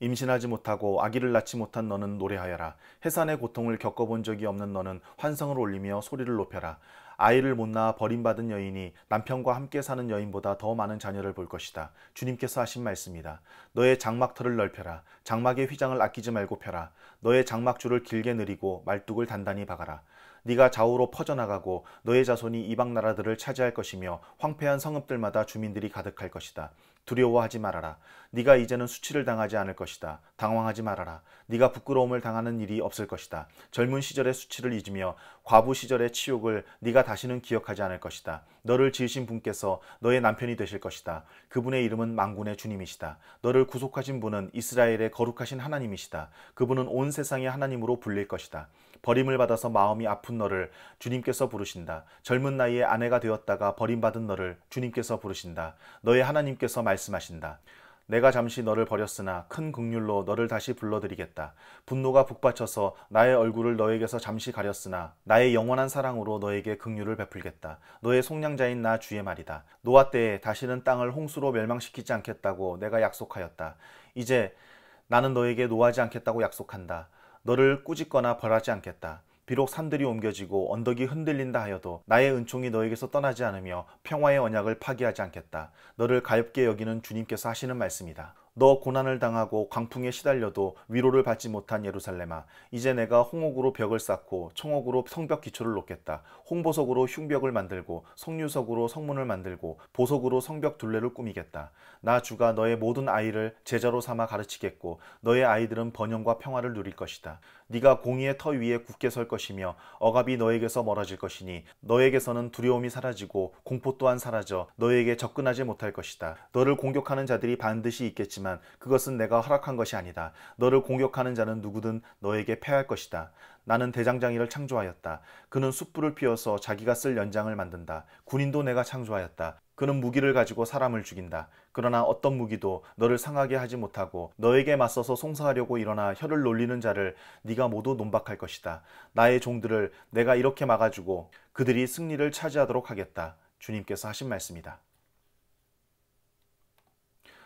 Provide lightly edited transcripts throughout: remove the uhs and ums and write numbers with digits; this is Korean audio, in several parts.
임신하지 못하고 아기를 낳지 못한 너는 노래하여라. 해산의 고통을 겪어본 적이 없는 너는 환성을 올리며 소리를 높여라. 아이를 못 낳아 버림받은 여인이 남편과 함께 사는 여인보다 더 많은 자녀를 볼 것이다. 주님께서 하신 말씀이다. 너의 장막터를 넓혀라. 장막의 휘장을 아끼지 말고 펴라. 너의 장막줄을 길게 늘이고 말뚝을 단단히 박아라. 네가 좌우로 퍼져나가고 너의 자손이 이방 나라들을 차지할 것이며 황폐한 성읍들마다 주민들이 가득할 것이다. 두려워하지 말아라. 네가 이제는 수치를 당하지 않을 것이다. 당황하지 말아라. 네가 부끄러움을 당하는 일이 없을 것이다. 젊은 시절의 수치를 잊으며 과부 시절의 치욕을 네가 다시는 기억하지 않을 것이다. 너를 지으신 분께서 너의 남편이 되실 것이다. 그분의 이름은 만군의 주님이시다. 너를 구속하신 분은 이스라엘의 거룩하신 하나님이시다. 그분은 온 세상의 하나님으로 불릴 것이다. 버림을 받아서 마음이 아픈 너를 주님께서 부르신다. 젊은 나이에 아내가 되었다가 버림받은 너를 주님께서 부르신다. 너의 하나님께서 말씀하신다. 내가 잠시 너를 버렸으나 큰 긍휼로 너를 다시 불러들이겠다. 분노가 북받쳐서 나의 얼굴을 너에게서 잠시 가렸으나 나의 영원한 사랑으로 너에게 긍휼을 베풀겠다. 너의 속량자인 나 주의 말이다. 노아 때에 다시는 땅을 홍수로 멸망시키지 않겠다고 내가 약속하였다. 이제 나는 너에게 노하지 않겠다고 약속한다. 너를 꾸짖거나 벌하지 않겠다. 비록 산들이 옮겨지고 언덕이 흔들린다 하여도 나의 은총이 너에게서 떠나지 않으며 평화의 언약을 파기하지 않겠다. 너를 가엾게 여기는 주님께서 하시는 말씀이다. 너 고난을 당하고 광풍에 시달려도 위로를 받지 못한 예루살렘아, 이제 내가 홍옥으로 벽을 쌓고 청옥으로 성벽 기초를 놓겠다. 홍보석으로 흉벽을 만들고 석류석으로 성문을 만들고 보석으로 성벽 둘레를 꾸미겠다. 나 주가 너의 모든 아이를 제자로 삼아 가르치겠고 너의 아이들은 번영과 평화를 누릴 것이다. 네가 공의의 터 위에 굳게 설 것이며 억압이 너에게서 멀어질 것이니 너에게서는 두려움이 사라지고 공포 또한 사라져 너에게 접근하지 못할 것이다. 너를 공격하는 자들이 반드시 있겠지만 그것은 내가 허락한 것이 아니다. 너를 공격하는 자는 누구든 너에게 패할 것이다. 나는 대장장이를 창조하였다. 그는 숯불을 피워서 자기가 쓸 연장을 만든다. 군인도 내가 창조하였다. 그는 무기를 가지고 사람을 죽인다. 그러나 어떤 무기도 너를 상하게 하지 못하고 너에게 맞서서 송사하려고 일어나 혀를 놀리는 자를 네가 모두 논박할 것이다. 나의 종들을 내가 이렇게 막아주고 그들이 승리를 차지하도록 하겠다. 주님께서 하신 말씀이다.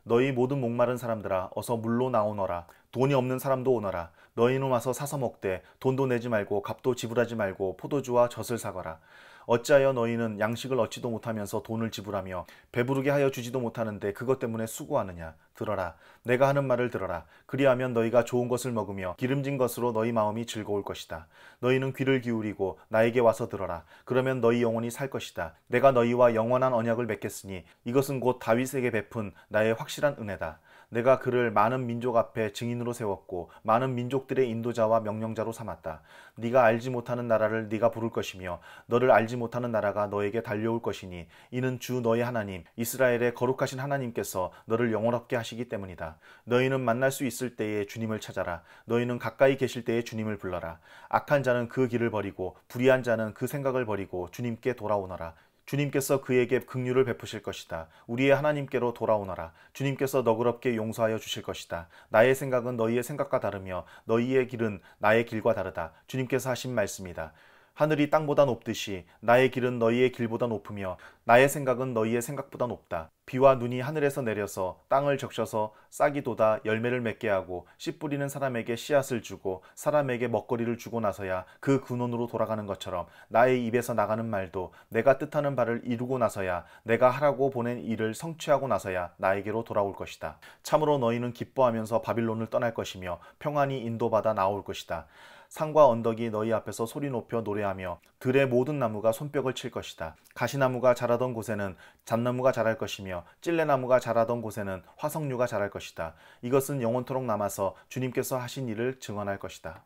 너희 모든 목마른 사람들아 어서 물로 나오너라. 돈이 없는 사람도 오너라. 너희는 와서 사서 먹되 돈도 내지 말고 값도 지불하지 말고 포도주와 젖을 사거라. 어찌하여 너희는 양식을 얻지도 못하면서 돈을 지불하며 배부르게 하여 주지도 못하는데 그것 때문에 수고하느냐. 들어라. 내가 하는 말을 들어라. 그리하면 너희가 좋은 것을 먹으며 기름진 것으로 너희 마음이 즐거울 것이다. 너희는 귀를 기울이고 나에게 와서 들어라. 그러면 너희 영혼이 살 것이다. 내가 너희와 영원한 언약을 맺겠으니 이것은 곧 다윗에게 베푼 나의 확실한 은혜다. 내가 그를 많은 민족 앞에 증인으로 세웠고 많은 민족들의 인도자와 명령자로 삼았다. 네가 알지 못하는 나라를 네가 부를 것이며 너를 알지 못하는 나라가 너에게 달려올 것이니 이는 주 너희 하나님 이스라엘의 거룩하신 하나님께서 너를 영원롭게 하시기 때문이다. 너희는 만날 수 있을 때에 주님을 찾아라. 너희는 가까이 계실 때에 주님을 불러라. 악한 자는 그 길을 버리고 불의한 자는 그 생각을 버리고 주님께 돌아오너라. 주님께서 그에게 긍휼을 베푸실 것이다. 우리의 하나님께로 돌아오너라. 주님께서 너그럽게 용서하여 주실 것이다. 나의 생각은 너희의 생각과 다르며 너희의 길은 나의 길과 다르다. 주님께서 하신 말씀이다. 하늘이 땅보다 높듯이 나의 길은 너희의 길보다 높으며 나의 생각은 너희의 생각보다 높다. 비와 눈이 하늘에서 내려서 땅을 적셔서 싹이 돋아 열매를 맺게 하고 씨 뿌리는 사람에게 씨앗을 주고 사람에게 먹거리를 주고 나서야 그 근원으로 돌아가는 것처럼 나의 입에서 나가는 말도 내가 뜻하는 바를 이루고 나서야 내가 하라고 보낸 일을 성취하고 나서야 나에게로 돌아올 것이다. 참으로 너희는 기뻐하면서 바빌론을 떠날 것이며 평안히 인도받아 나올 것이다. 산과 언덕이 너희 앞에서 소리 높여 노래하며 들의 모든 나무가 손뼉을 칠 것이다. 가시나무가 자라던 곳에는 잣나무가 자랄 것이며 찔레나무가 자라던 곳에는 화석류가 자랄 것이다. 이것은 영원토록 남아서 주님께서 하신 일을 증언할 것이다.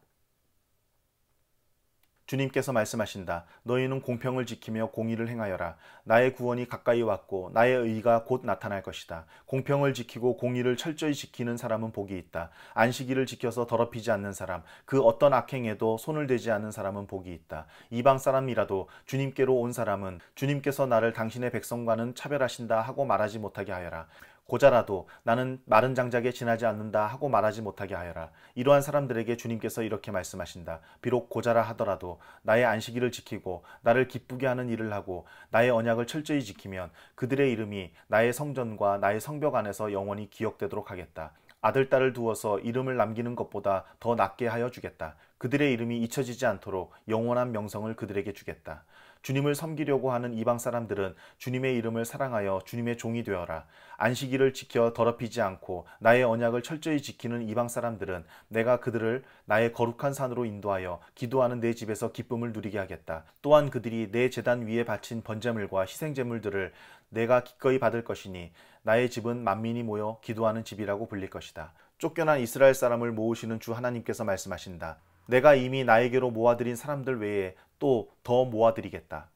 주님께서 말씀하신다. 너희는 공평을 지키며 공의를 행하여라. 나의 구원이 가까이 왔고 나의 의가 곧 나타날 것이다. 공평을 지키고 공의를 철저히 지키는 사람은 복이 있다. 안식일을 지켜서 더럽히지 않는 사람, 그 어떤 악행에도 손을 대지 않는 사람은 복이 있다. 이방 사람이라도 주님께로 온 사람은 주님께서 나를 당신의 백성과는 차별하신다 하고 말하지 못하게 하여라. 고자라도 나는 마른 장작에 지나지 않는다 하고 말하지 못하게 하여라. 이러한 사람들에게 주님께서 이렇게 말씀하신다. 비록 고자라 하더라도 나의 안식일을 지키고 나를 기쁘게 하는 일을 하고 나의 언약을 철저히 지키면 그들의 이름이 나의 성전과 나의 성벽 안에서 영원히 기억되도록 하겠다. 아들, 딸을 두어서 이름을 남기는 것보다 더 낫게 하여 주겠다. 그들의 이름이 잊혀지지 않도록 영원한 명성을 그들에게 주겠다. 주님을 섬기려고 하는 이방 사람들은 주님의 이름을 사랑하여 주님의 종이 되어라. 안식일을 지켜 더럽히지 않고 나의 언약을 철저히 지키는 이방 사람들은 내가 그들을 나의 거룩한 산으로 인도하여 기도하는 내 집에서 기쁨을 누리게 하겠다. 또한 그들이 내 제단 위에 바친 번제물과 희생제물들을 내가 기꺼이 받을 것이니 나의 집은 만민이 모여 기도하는 집이라고 불릴 것이다. 쫓겨난 이스라엘 사람을 모으시는 주 하나님께서 말씀하신다. 내가 이미 나에게로 모아들인 사람들 외에 또 더 모아드리겠다.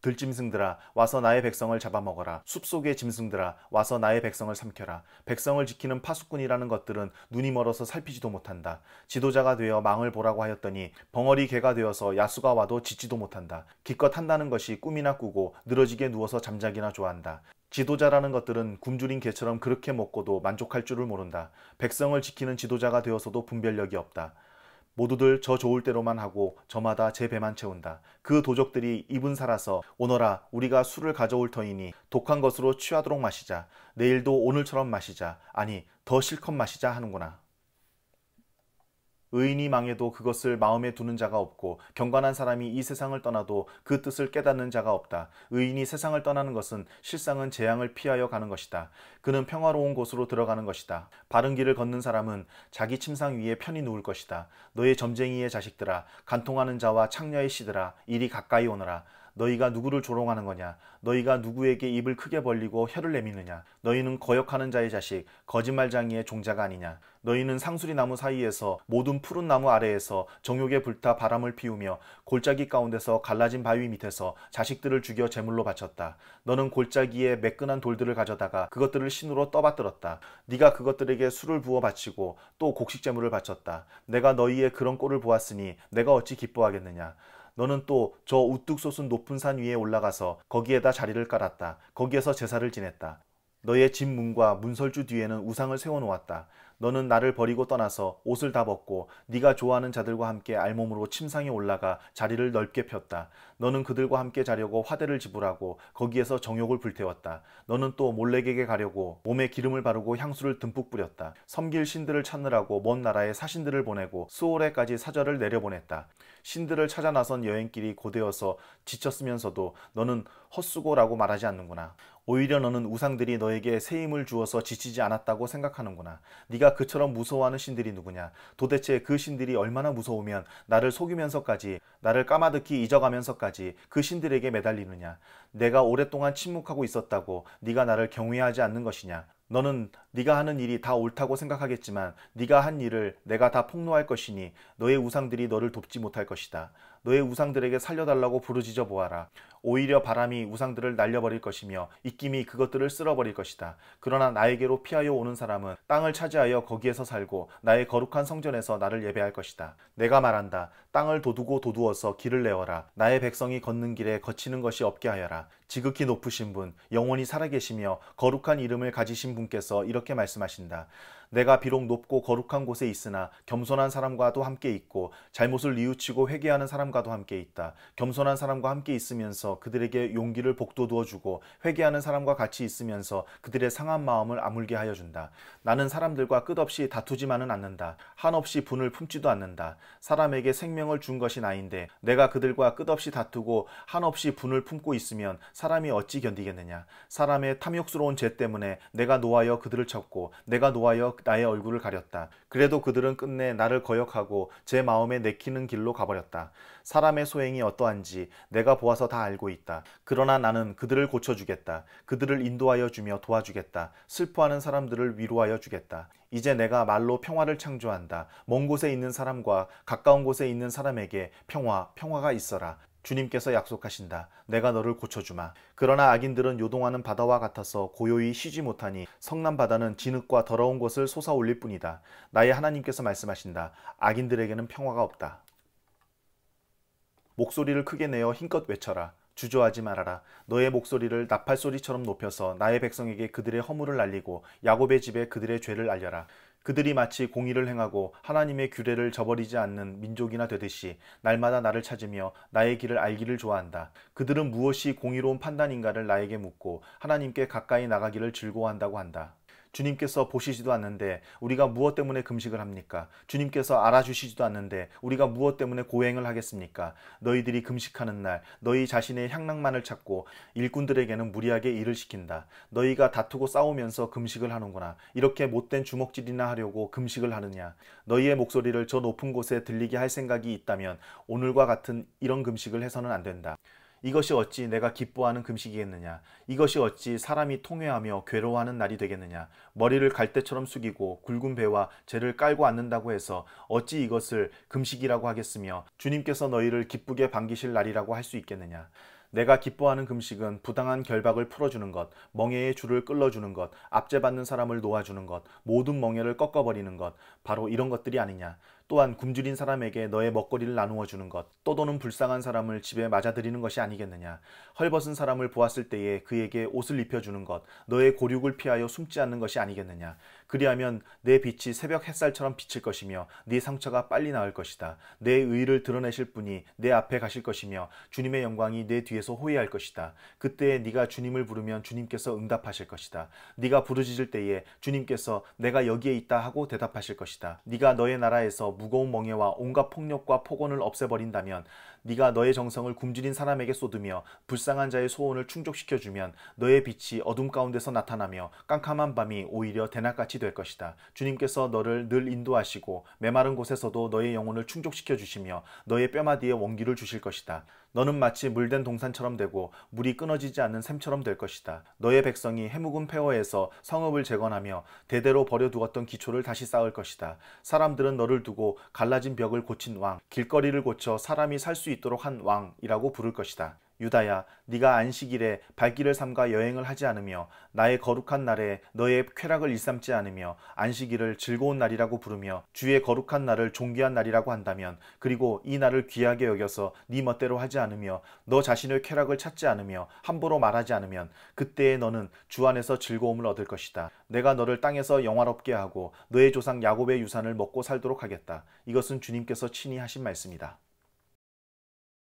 들짐승들아 와서 나의 백성을 잡아먹어라. 숲속의 짐승들아 와서 나의 백성을 삼켜라. 백성을 지키는 파수꾼이라는 것들은 눈이 멀어서 살피지도 못한다. 지도자가 되어 망을 보라고 하였더니 벙어리 개가 되어서 야수가 와도 짖지도 못한다. 기껏 한다는 것이 꿈이나 꾸고 늘어지게 누워서 잠자기나 좋아한다. 지도자라는 것들은 굶주린 개처럼 그렇게 먹고도 만족할 줄을 모른다. 백성을 지키는 지도자가 되어서도 분별력이 없다. 모두들 저 좋을 대로만 하고 저마다 제 배만 채운다. 그 도적들이 입은 살아서 오너라 우리가 술을 가져올 터이니 독한 것으로 취하도록 마시자. 내일도 오늘처럼 마시자. 아니 더 실컷 마시자 하는구나. 의인이 망해도 그것을 마음에 두는 자가 없고 경건한 사람이 이 세상을 떠나도 그 뜻을 깨닫는 자가 없다. 의인이 세상을 떠나는 것은 실상은 재앙을 피하여 가는 것이다. 그는 평화로운 곳으로 들어가는 것이다. 바른 길을 걷는 사람은 자기 침상 위에 편히 누울 것이다. 너의 점쟁이의 자식들아 간통하는 자와 창녀의 씨들아 이리 가까이 오너라. 너희가 누구를 조롱하는 거냐? 너희가 누구에게 입을 크게 벌리고 혀를 내미느냐? 너희는 거역하는 자의 자식, 거짓말쟁이의 종자가 아니냐? 너희는 상수리 나무 사이에서 모든 푸른 나무 아래에서 정욕에 불타 바람을 피우며 골짜기 가운데서 갈라진 바위 밑에서 자식들을 죽여 제물로 바쳤다. 너는 골짜기에 매끈한 돌들을 가져다가 그것들을 신으로 떠받들었다. 네가 그것들에게 술을 부어 바치고 또 곡식 제물을 바쳤다. 내가 너희의 그런 꼴을 보았으니 내가 어찌 기뻐하겠느냐? 너는 또 저 우뚝 솟은 높은 산 위에 올라가서 거기에다 자리를 깔았다. 거기에서 제사를 지냈다. 너의 집 문과 문설주 뒤에는 우상을 세워놓았다. 너는 나를 버리고 떠나서 옷을 다 벗고 네가 좋아하는 자들과 함께 알몸으로 침상에 올라가 자리를 넓게 폈다. 너는 그들과 함께 자려고 화대를 지불하고 거기에서 정욕을 불태웠다. 너는 또 몰렉에게 가려고 몸에 기름을 바르고 향수를 듬뿍 뿌렸다. 섬길 신들을 찾느라고 먼 나라에 사신들을 보내고 수오레까지 사절을 내려보냈다. 신들을 찾아 나선 여행길이 고되어서 지쳤으면서도 너는 헛수고라고 말하지 않는구나. 오히려 너는 우상들이 너에게 새 힘을 주어서 지치지 않았다고 생각하는구나. 네가 그처럼 무서워하는 신들이 누구냐? 도대체 그 신들이 얼마나 무서우면 나를 속이면서까지 나를 까마득히 잊어가면서까지 그 신들에게 매달리느냐? 내가 오랫동안 침묵하고 있었다고 네가 나를 경외하지 않는 것이냐? 너는 네가 하는 일이 다 옳다고 생각하겠지만 네가 한 일을 내가 다 폭로할 것이니 너의 우상들이 너를 돕지 못할 것이다. 너의 우상들에게 살려달라고 부르짖어 보아라. 오히려 바람이 우상들을 날려버릴 것이며 입김이 그것들을 쓸어버릴 것이다. 그러나 나에게로 피하여 오는 사람은 땅을 차지하여 거기에서 살고 나의 거룩한 성전에서 나를 예배할 것이다. 내가 말한다. 땅을 도두고 도두어서 길을 내어라. 나의 백성이 걷는 길에 거치는 것이 없게 하여라. 지극히 높으신 분, 영원히 살아계시며 거룩한 이름을 가지신 분께서 이렇게 말씀하신다. 내가 비록 높고 거룩한 곳에 있으나 겸손한 사람과도 함께 있고 잘못을 뉘우치고 회개하는 사람과도 함께 있다. 겸손한 사람과 함께 있으면서 그들에게 용기를 복돋워 주고 회개하는 사람과 같이 있으면서 그들의 상한 마음을 아물게 하여 준다. 나는 사람들과 끝없이 다투지만은 않는다. 한없이 분을 품지도 않는다. 사람에게 생명을 준 것이 나인데 내가 그들과 끝없이 다투고 한없이 분을 품고 있으면 사람이 어찌 견디겠느냐. 사람의 탐욕스러운 죄 때문에 내가 노하여 그들을 쳤고 내가 노하여 나의 얼굴을 가렸다. 그래도 그들은 끝내 나를 거역하고 제 마음에 내키는 길로 가버렸다. 사람의 소행이 어떠한지 내가 보아서 다 알고 있다. 그러나 나는 그들을 고쳐주겠다. 그들을 인도하여 주며 도와주겠다. 슬퍼하는 사람들을 위로하여 주겠다. 이제 내가 말로 평화를 창조한다. 먼 곳에 있는 사람과 가까운 곳에 있는 사람에게 평화가 있어라. 주님께서 약속하신다. 내가 너를 고쳐주마. 그러나 악인들은 요동하는 바다와 같아서 고요히 쉬지 못하니 성난 바다는 진흙과 더러운 것을 솟아올릴 뿐이다. 나의 하나님께서 말씀하신다. 악인들에게는 평화가 없다. 목소리를 크게 내어 힘껏 외쳐라. 주저하지 말아라. 너의 목소리를 나팔소리처럼 높여서 나의 백성에게 그들의 허물을 알리고 야곱의 집에 그들의 죄를 알려라. 그들이 마치 공의를 행하고 하나님의 규례를 저버리지 않는 민족이나 되듯이 날마다 나를 찾으며 나의 길을 알기를 좋아한다. 그들은 무엇이 공의로운 판단인가를 나에게 묻고 하나님께 가까이 나가기를 즐거워한다고 한다. 주님께서 보시지도 않는데 우리가 무엇 때문에 금식을 합니까? 주님께서 알아주시지도 않는데 우리가 무엇 때문에 고행을 하겠습니까? 너희들이 금식하는 날 너희 자신의 향락만을 찾고 일꾼들에게는 무리하게 일을 시킨다. 너희가 다투고 싸우면서 금식을 하는구나. 이렇게 못된 주먹질이나 하려고 금식을 하느냐? 너희의 목소리를 저 높은 곳에 들리게 할 생각이 있다면 오늘과 같은 이런 금식을 해서는 안 된다. 이것이 어찌 내가 기뻐하는 금식이겠느냐? 이것이 어찌 사람이 통회하며 괴로워하는 날이 되겠느냐? 머리를 갈대처럼 숙이고 굵은 배와 재를 깔고 앉는다고 해서 어찌 이것을 금식이라고 하겠으며 주님께서 너희를 기쁘게 반기실 날이라고 할 수 있겠느냐? 내가 기뻐하는 금식은 부당한 결박을 풀어주는 것, 멍에의 줄을 끌어주는 것, 압제받는 사람을 놓아주는 것, 모든 멍에를 꺾어버리는 것, 바로 이런 것들이 아니냐. 또한 굶주린 사람에게 너의 먹거리를 나누어 주는 것, 떠도는 불쌍한 사람을 집에 맞아들이는 것이 아니겠느냐. 헐벗은 사람을 보았을 때에 그에게 옷을 입혀주는 것, 너의 고륙을 피하여 숨지 않는 것이 아니겠느냐. 그리하면 내 빛이 새벽 햇살처럼 비칠 것이며 네 상처가 빨리 나을 것이다. 내 의를 드러내실 분이 내 앞에 가실 것이며 주님의 영광이 내 뒤에서 호위할 것이다. 그때에 네가 주님을 부르면 주님께서 응답하실 것이다. 네가 부르짖을 때에 주님께서 내가 여기에 있다 하고 대답하실 것이다. 네가 너의 나라에서 무거운 멍에와 온갖 폭력과 폭언을 없애버린다면, 네가 너의 정성을 굶주린 사람에게 쏟으며 불쌍한 자의 소원을 충족시켜주면 너의 빛이 어둠 가운데서 나타나며 깜깜한 밤이 오히려 대낮같이 될 것이다. 주님께서 너를 늘 인도하시고 메마른 곳에서도 너의 영혼을 충족시켜 주시며 너의 뼈마디에 원기를 주실 것이다. 너는 마치 물된 동산처럼 되고 물이 끊어지지 않는 샘처럼 될 것이다. 너의 백성이 해묵은 폐허에서 성읍을 재건하며 대대로 버려두었던 기초를 다시 쌓을 것이다. 사람들은 너를 두고 갈라진 벽을 고친 왕, 길거리를 고쳐 사람이 살 수 있도록 한 왕이라고 부를 것이다. 유다야, 네가 안식일에 발길을 삼가 여행을 하지 않으며 나의 거룩한 날에 너의 쾌락을 일삼지 않으며 안식일을 즐거운 날이라고 부르며 주의 거룩한 날을 존귀한 날이라고 한다면, 그리고 이 날을 귀하게 여겨서 네 멋대로 하지 않으며 너 자신의 쾌락을 찾지 않으며 함부로 말하지 않으면 그때에 너는 주 안에서 즐거움을 얻을 것이다. 내가 너를 땅에서 영화롭게 하고 너의 조상 야곱의 유산을 먹고 살도록 하겠다. 이것은 주님께서 친히 하신 말씀이다.